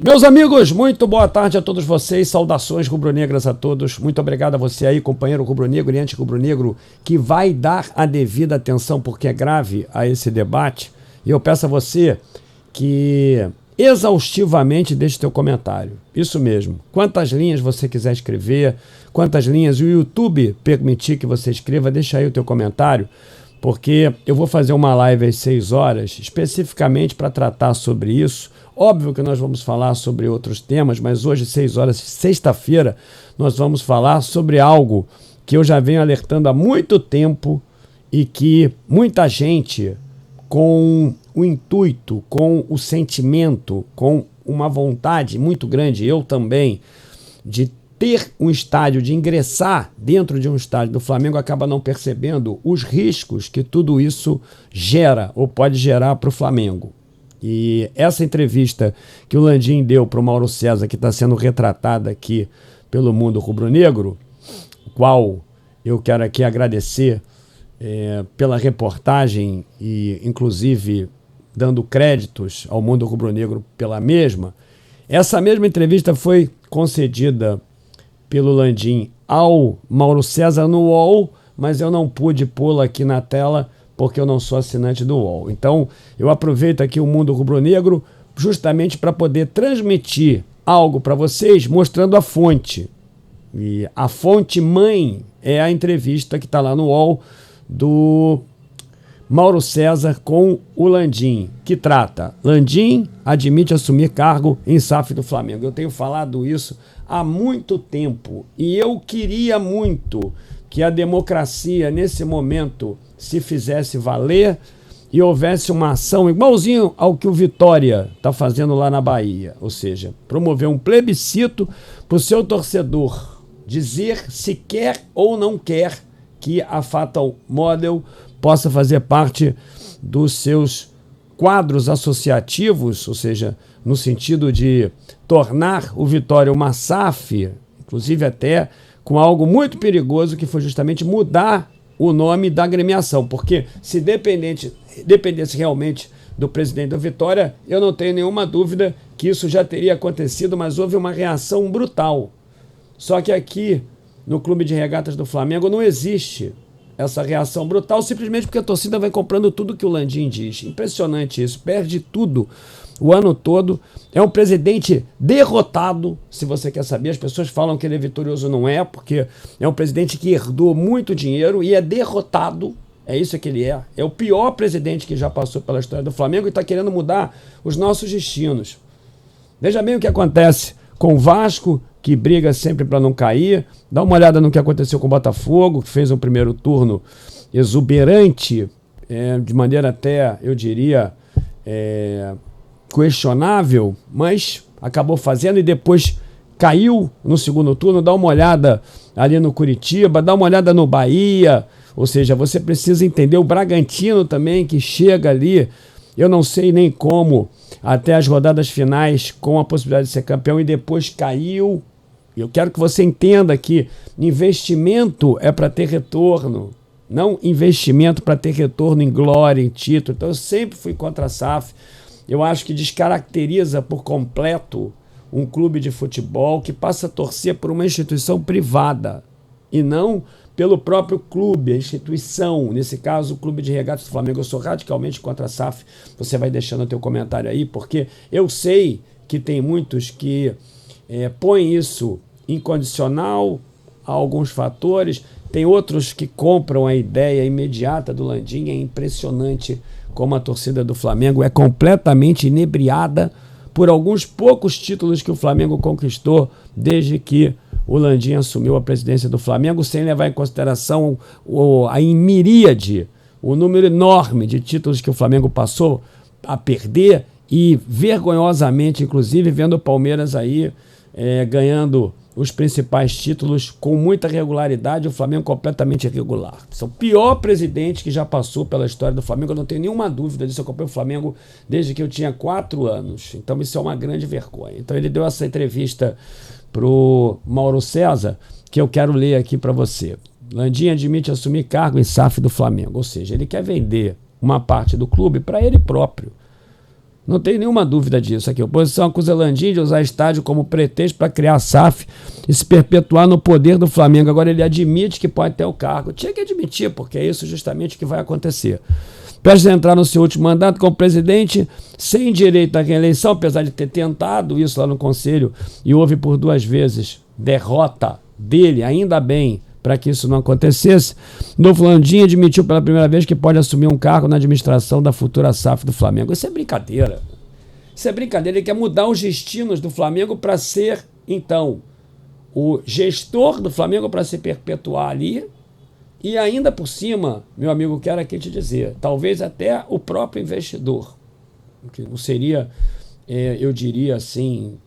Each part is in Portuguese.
Meus amigos, muito boa tarde a todos vocês, saudações rubro-negras a todos, muito obrigado a você aí, companheiro rubro-negro e anti-rubro-negro, que vai dar a devida atenção, porque é grave, a esse debate, e eu peço a você que exaustivamente deixe teu comentário, isso mesmo, quantas linhas você quiser escrever, quantas linhas o YouTube permitir que você escreva, deixa aí o teu comentário, porque eu vou fazer uma live às 6 horas, especificamente para tratar sobre isso. Óbvio que nós vamos falar sobre outros temas, mas hoje, 6 horas, sexta-feira, nós vamos falar sobre algo que eu já venho alertando há muito tempo e que muita gente, com o intuito, com o sentimento, com uma vontade muito grande, eu também, de ter um estádio, de ingressar dentro de um estádio do Flamengo, acaba não percebendo os riscos que tudo isso gera ou pode gerar para o Flamengo. E essa entrevista que o Landim deu para o Mauro César, que está sendo retratada aqui pelo Mundo Rubro-Negro, qual eu quero aqui agradecer pela reportagem e, inclusive, dando créditos ao Mundo Rubro-Negro pela mesma. Essa mesma entrevista foi concedida pelo Landim ao Mauro César no UOL, mas eu não pude pô-la aqui na tela porque eu não sou assinante do UOL. Então, eu aproveito aqui o Mundo Rubro-Negro justamente para poder transmitir algo para vocês, mostrando a fonte. E a fonte mãe é a entrevista que está lá no UOL do Mauro César com o Landim, que trata: Landim admite assumir cargo em SAF do Flamengo. Eu tenho falado isso há muito tempo e eu queria muito que a democracia, nesse momento, se fizesse valer e houvesse uma ação igualzinho ao que o Vitória está fazendo lá na Bahia. Ou seja, promover um plebiscito para o seu torcedor dizer se quer ou não quer que a Fatal Model possa fazer parte dos seus quadros associativos, ou seja, no sentido de tornar o Vitória uma SAF, inclusive até com algo muito perigoso, que foi justamente mudar o nome da agremiação, porque se dependesse realmente do presidente do Vitória, eu não tenho nenhuma dúvida que isso já teria acontecido, mas houve uma reação brutal. Só que aqui, no Clube de Regatas do Flamengo, não existe essa reação brutal, simplesmente porque a torcida vai comprando tudo que o Landim diz. Impressionante isso, perde tudo o ano todo. É um presidente derrotado, se você quer saber. As pessoas falam que ele é vitorioso, não é, porque é um presidente que herdou muito dinheiro e é derrotado. É isso que ele é. É o pior presidente que já passou pela história do Flamengo e está querendo mudar os nossos destinos. Veja bem o que acontece com o Vasco, que briga sempre para não cair. Dá uma olhada no que aconteceu com o Botafogo, que fez um primeiro turno exuberante, de maneira até, eu diria, questionável, mas acabou fazendo e depois caiu no segundo turno. Dá uma olhada ali no Curitiba, dá uma olhada no Bahia, ou seja, você precisa entender o Bragantino também, que chega ali, eu não sei nem como, até as rodadas finais com a possibilidade de ser campeão e depois caiu. Eu quero que você entenda que investimento é para ter retorno, não investimento para ter retorno em glória, em título. Então eu sempre fui contra a SAF. Eu acho que descaracteriza por completo um clube de futebol que passa a torcer por uma instituição privada e não pelo próprio clube, a instituição, nesse caso o Clube de Regatas do Flamengo. Eu sou radicalmente contra a SAF. Você vai deixando o teu comentário aí, porque eu sei que tem muitos que põem isso incondicional a alguns fatores, tem outros que compram a ideia imediata do Landim. É impressionante como a torcida do Flamengo é completamente inebriada por alguns poucos títulos que o Flamengo conquistou desde que o Landim assumiu a presidência do Flamengo, sem levar em consideração a miríade, o número enorme de títulos que o Flamengo passou a perder e vergonhosamente, inclusive, vendo o Palmeiras aí ganhando os principais títulos com muita regularidade, o Flamengo completamente irregular. Esse é o pior presidente que já passou pela história do Flamengo, eu não tenho nenhuma dúvida disso. Eu acompanho o Flamengo desde que eu tinha 4 anos, então isso é uma grande vergonha. Então ele deu essa entrevista pro Mauro César, que eu quero ler aqui para você. Landim admite assumir cargo em SAF do Flamengo, ou seja, ele quer vender uma parte do clube para ele próprio. Não tem nenhuma dúvida disso aqui. A oposição acusa Landim de usar estádio como pretexto para criar SAF e se perpetuar no poder do Flamengo. Agora ele admite que pode ter o cargo. Tinha que admitir, porque é isso justamente que vai acontecer. Prestes a entrar no seu último mandato como presidente, sem direito à reeleição, apesar de ter tentado isso lá no Conselho, e houve por 2 vezes derrota dele, ainda bem, para que isso não acontecesse, Novo Landim admitiu pela primeira vez que pode assumir um cargo na administração da futura SAF do Flamengo. Isso é brincadeira. Isso é brincadeira. Ele quer mudar os destinos do Flamengo para ser, então, o gestor do Flamengo para se perpetuar ali. E ainda por cima, meu amigo, quero aqui te dizer, talvez até o próprio investidor, que não seria, eu diria assim,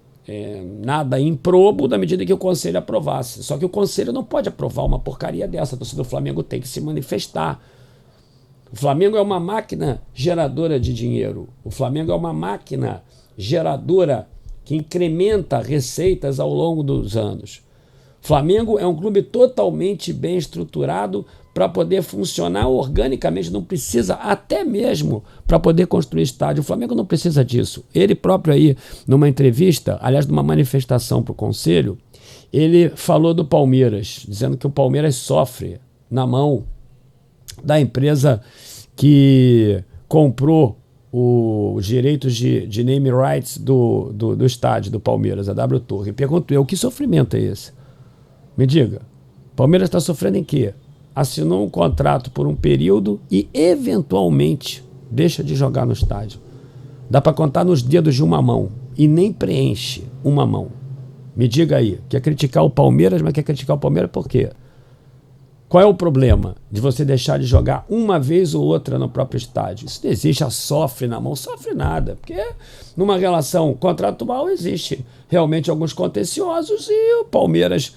nada improbo na medida que o Conselho aprovasse. Só que o Conselho não pode aprovar uma porcaria dessa. A torcida do Flamengo tem que se manifestar. O Flamengo é uma máquina geradora de dinheiro. O Flamengo é uma máquina geradora que incrementa receitas ao longo dos anos. O Flamengo é um clube totalmente bem estruturado para poder funcionar organicamente, não precisa até mesmo para poder construir estádio. O Flamengo não precisa disso. Ele próprio aí, numa entrevista, aliás, numa manifestação para o Conselho, ele falou do Palmeiras, dizendo que o Palmeiras sofre na mão da empresa que comprou os direitos de name rights do estádio do Palmeiras, a W Torre. Pergunto eu, que sofrimento é esse? Me diga, Palmeiras está sofrendo em quê? Assinou um contrato por um período e, eventualmente, deixa de jogar no estádio. Dá para contar nos dedos de uma mão e nem preenche uma mão. Me diga aí, quer criticar o Palmeiras, mas quer criticar o Palmeiras por quê? Qual é o problema de você deixar de jogar uma vez ou outra no próprio estádio? Isso não existe, sofre na mão, sofre nada, porque numa relação contratual existe realmente alguns contenciosos e o Palmeiras,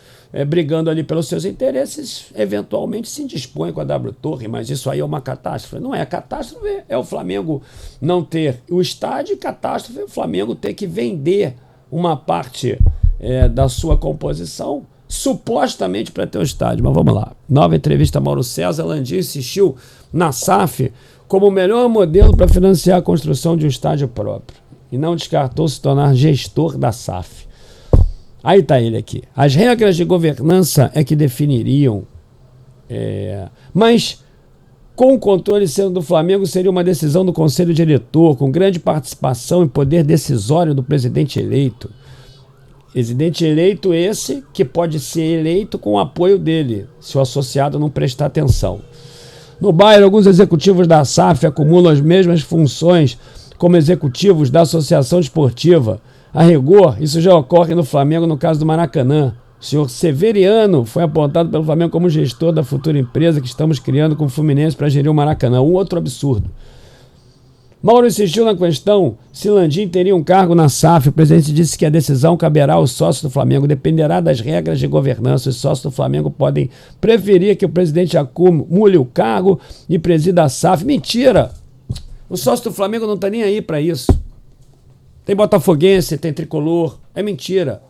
brigando ali pelos seus interesses, eventualmente se indispõe com a W Torre, mas isso aí é uma catástrofe. Não é catástrofe, é o Flamengo não ter o estádio, e catástrofe é o Flamengo ter que vender uma parte da sua composição, supostamente para ter o estádio. Mas vamos lá. Nova entrevista a Mauro César. Landim insistiu na SAF como o melhor modelo para financiar a construção de um estádio próprio e não descartou se tornar gestor da SAF. Aí está ele aqui. As regras de governança é que definiriam, mas com o controle sendo do Flamengo seria uma decisão do Conselho Diretor, com grande participação e poder decisório do presidente eleito. Presidente eleito esse que pode ser eleito com o apoio dele, se o associado não prestar atenção. No bairro, alguns executivos da SAF acumulam as mesmas funções como executivos da Associação Desportiva. A rigor, isso já ocorre no Flamengo no caso do Maracanã. O senhor Severiano foi apontado pelo Flamengo como gestor da futura empresa que estamos criando com o Fluminense para gerir o Maracanã. Um outro absurdo. Mauro insistiu na questão se Landim teria um cargo na SAF. O presidente disse que a decisão caberá aos sócios do Flamengo, dependerá das regras de governança. Os sócios do Flamengo podem preferir que o presidente acumule o cargo e presida a SAF. Mentira! O sócio do Flamengo não está nem aí para isso. Tem botafoguense, tem tricolor. É mentira.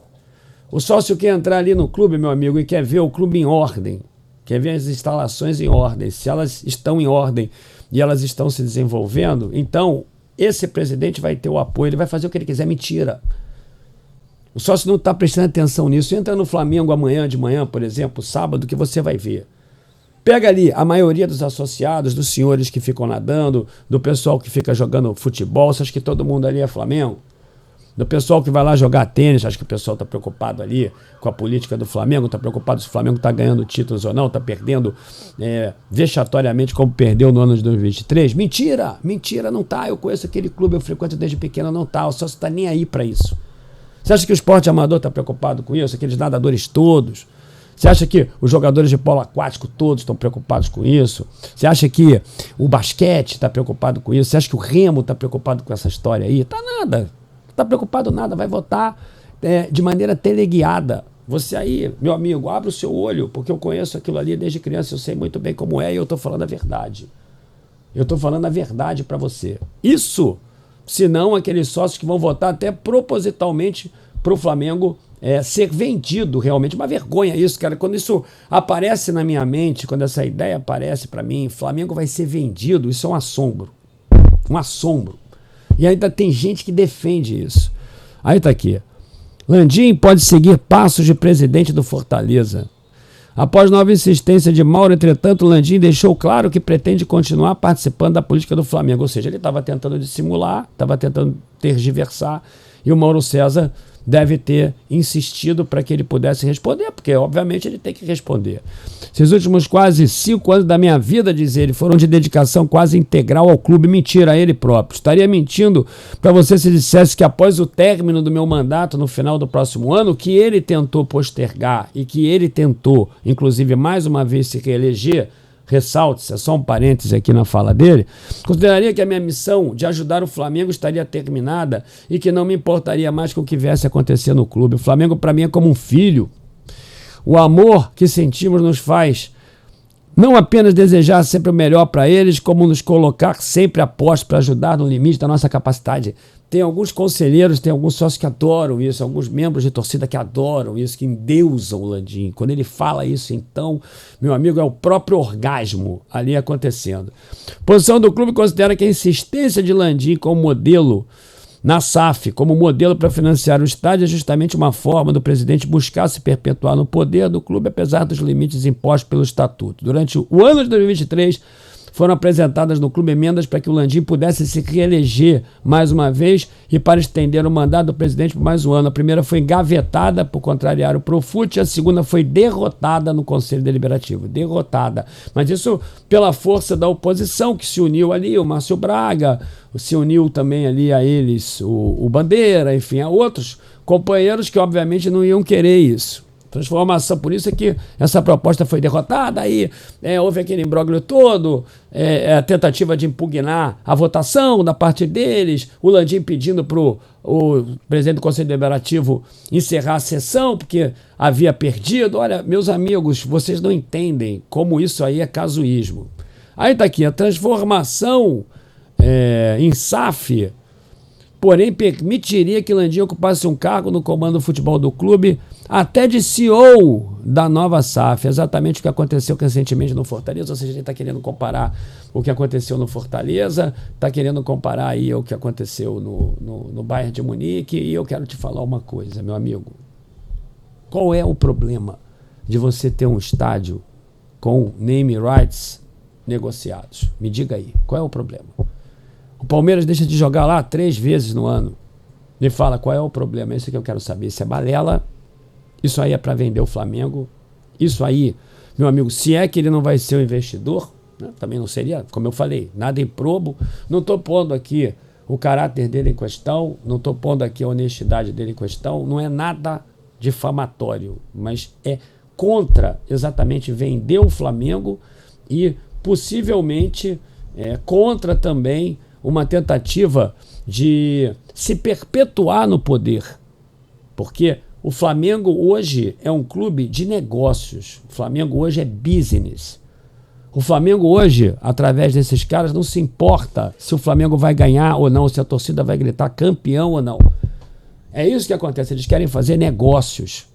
O sócio quer entrar ali no clube, meu amigo, e quer ver o clube em ordem. Quer ver as instalações em ordem. Se elas estão em ordem e elas estão se desenvolvendo, então esse presidente vai ter o apoio, ele vai fazer o que ele quiser. Mentira. O sócio não está prestando atenção nisso. Entra no Flamengo amanhã de manhã, por exemplo, sábado, que você vai ver. Pega ali a maioria dos associados, dos senhores que ficam nadando, do pessoal que fica jogando futebol. Você acha que todo mundo ali é Flamengo? Do pessoal que vai lá jogar tênis, acho que o pessoal está preocupado ali com a política do Flamengo, está preocupado se o Flamengo está ganhando títulos ou não, está perdendo vexatoriamente como perdeu no ano de 2023. Mentira, mentira, não tá. Eu conheço aquele clube, eu frequento desde pequeno, não tá. O sócio está nem aí para isso. Você acha que o esporte amador está preocupado com isso? Aqueles nadadores todos? Você acha que os jogadores de polo aquático todos estão preocupados com isso? Você acha que o basquete está preocupado com isso? Você acha que o remo está preocupado com essa história aí? Tá nada. Está preocupado nada, vai votar de maneira teleguiada. Você aí, meu amigo, abre o seu olho, porque eu conheço aquilo ali desde criança, eu sei muito bem como é e eu estou falando a verdade. Eu estou falando a verdade para você. Isso, se não aqueles sócios que vão votar até propositalmente para o Flamengo ser vendido realmente. Uma vergonha isso, cara. Quando isso aparece na minha mente, quando essa ideia aparece para mim, Flamengo vai ser vendido, isso é um assombro. Um assombro. E ainda tem gente que defende isso. Aí tá aqui. Landim pode seguir passos de presidente do Fortaleza. Após nova insistência de Mauro, entretanto, Landim deixou claro que pretende continuar participando da política do Flamengo. Ou seja, ele estava tentando dissimular, estava tentando tergiversar, e o Mauro César deve ter insistido para que ele pudesse responder, porque obviamente ele tem que responder. Esses últimos quase 5 anos da minha vida, diz ele, foram de dedicação quase integral ao clube. Mentira, a ele próprio. Estaria mentindo para você se dissesse que após o término do meu mandato no final do próximo ano, que ele tentou postergar e que ele tentou, inclusive mais uma vez, se reeleger, ressalte-se, é só um parêntese aqui na fala dele, consideraria que a minha missão de ajudar o Flamengo estaria terminada e que não me importaria mais com o que viesse a acontecer no clube. O Flamengo para mim é como um filho. O amor que sentimos nos faz não apenas desejar sempre o melhor para eles, como nos colocar sempre a postos para ajudar no limite da nossa capacidade. Tem alguns conselheiros, tem alguns sócios que adoram isso, alguns membros de torcida que adoram isso, que endeusam o Landim. Quando ele fala isso, então, meu amigo, é o próprio orgasmo ali acontecendo. Posição do clube considera que a insistência de Landim como modelo na SAF, como modelo para financiar o estádio, é justamente uma forma do presidente buscar se perpetuar no poder do clube, apesar dos limites impostos pelo estatuto. Durante o ano de 2023, foram apresentadas no clube emendas para que o Landim pudesse se reeleger mais uma vez e para estender o mandato do presidente por mais um ano. A primeira foi engavetada por contrariar o Profut, a segunda foi derrotada no Conselho Deliberativo. Derrotada. Mas isso pela força da oposição que se uniu ali, o Márcio Braga, se uniu também ali a eles o Bandeira, enfim, a outros companheiros que obviamente não iam querer isso. Transformação, por isso é que essa proposta foi derrotada, aí houve aquele imbróglio todo, a tentativa de impugnar a votação da parte deles, o Landim pedindo para o presidente do Conselho Deliberativo encerrar a sessão, porque havia perdido. Olha, meus amigos, vocês não entendem como isso aí é casuísmo. Aí está aqui, a transformação em SAF, porém permitiria que Landim ocupasse um cargo no comando do futebol do clube, até de CEO da nova SAF, exatamente o que aconteceu recentemente no Fortaleza. Ou seja, ele está querendo comparar o que aconteceu no Fortaleza, está querendo comparar aí o que aconteceu no Bayern de Munique, e eu quero te falar uma coisa, meu amigo. Qual é o problema de você ter um estádio com name rights negociados? Me diga aí, qual é o problema? O Palmeiras deixa de jogar lá 3 vezes no ano. Me fala qual é o problema, é isso que eu quero saber. Se é balela, isso aí é para vender o Flamengo. Isso aí, meu amigo, se é que ele não vai ser o investidor, né, também não seria, como eu falei, nada improbo. Não estou pondo aqui o caráter dele em questão, não estou pondo aqui a honestidade dele em questão, não é nada difamatório, mas é contra exatamente vender o Flamengo e possivelmente contra também uma tentativa de se perpetuar no poder, porque o Flamengo hoje é um clube de negócios. O Flamengo hoje é business. O Flamengo hoje, através desses caras, não se importa se o Flamengo vai ganhar ou não, se a torcida vai gritar campeão ou não. É isso que acontece, eles querem fazer negócios.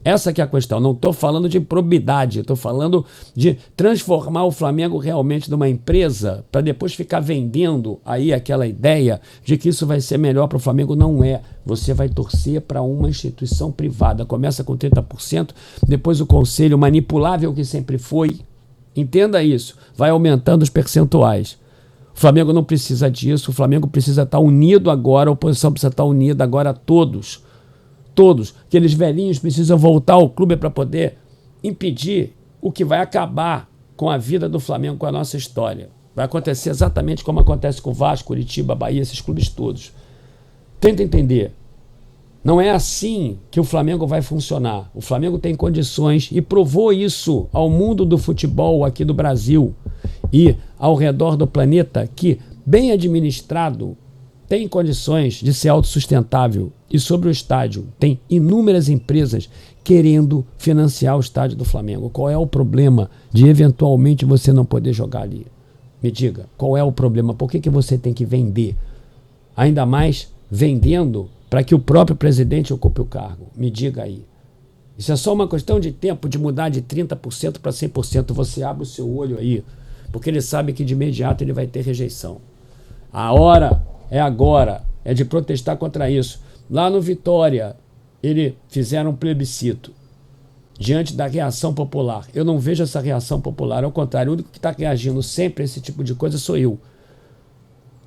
Essa que é a questão. Não estou falando de improbidade, estou falando de transformar o Flamengo realmente numa empresa para depois ficar vendendo aí aquela ideia de que isso vai ser melhor para o Flamengo. Não é. Você vai torcer para uma instituição privada. Começa com 30%, depois o conselho manipulável que sempre foi. Entenda isso. Vai aumentando os percentuais. O Flamengo não precisa disso. O Flamengo precisa estar unido agora. A oposição precisa estar unida agora, todos. Todos, aqueles velhinhos precisam voltar ao clube para poder impedir o que vai acabar com a vida do Flamengo, com a nossa história. Vai acontecer exatamente como acontece com o Vasco, Curitiba, Bahia, esses clubes todos. Tenta entender. Não é assim que o Flamengo vai funcionar. O Flamengo tem condições e provou isso ao mundo do futebol aqui do Brasil e ao redor do planeta que, bem administrado, tem condições de ser autossustentável. E sobre o estádio, tem inúmeras empresas querendo financiar o estádio do Flamengo. Qual é o problema de eventualmente você não poder jogar ali? Me diga, qual é o problema? Por que você tem que vender? Ainda mais vendendo para que o próprio presidente ocupe o cargo. Me diga aí. Isso é só uma questão de tempo de mudar de 30% para 100%. Você abre o seu olho aí, porque ele sabe que de imediato ele vai ter rejeição. A hora É agora. É de protestar contra isso. Lá no Vitória, fizeram um plebiscito diante da reação popular. Eu não vejo essa reação popular. Ao contrário, o único que está reagindo sempre a esse tipo de coisa sou eu.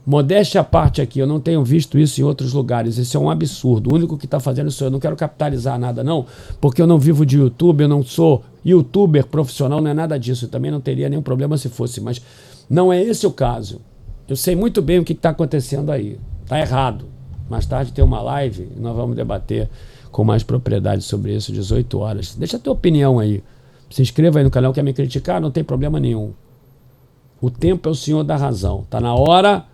Modéstia à parte aqui, eu não tenho visto isso em outros lugares. Isso é um absurdo. O único que está fazendo isso eu não quero capitalizar nada, não, porque eu não vivo de YouTube, eu não sou youtuber profissional, não é nada disso. Eu também não teria nenhum problema se fosse, mas não é esse o caso. Eu sei muito bem o que está acontecendo aí. Está errado. Mais tarde tem uma live e nós vamos debater com mais propriedade sobre isso, 18 horas. Deixa a tua opinião aí. Se inscreva aí no canal, quer me criticar? Não tem problema nenhum. O tempo é o senhor da razão. Está na hora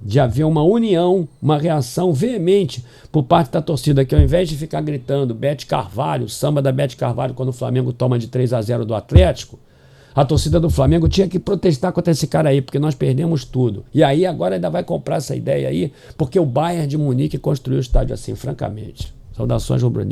de haver uma união, uma reação veemente por parte da torcida, que ao invés de ficar gritando Bete Carvalho, samba da Bete Carvalho quando o Flamengo toma de 3-0 do Atlético, a torcida do Flamengo tinha que protestar contra esse cara aí, porque nós perdemos tudo. E aí agora ainda vai comprar essa ideia aí, porque o Bayern de Munique construiu o estádio assim, francamente. Saudações rubro-negras.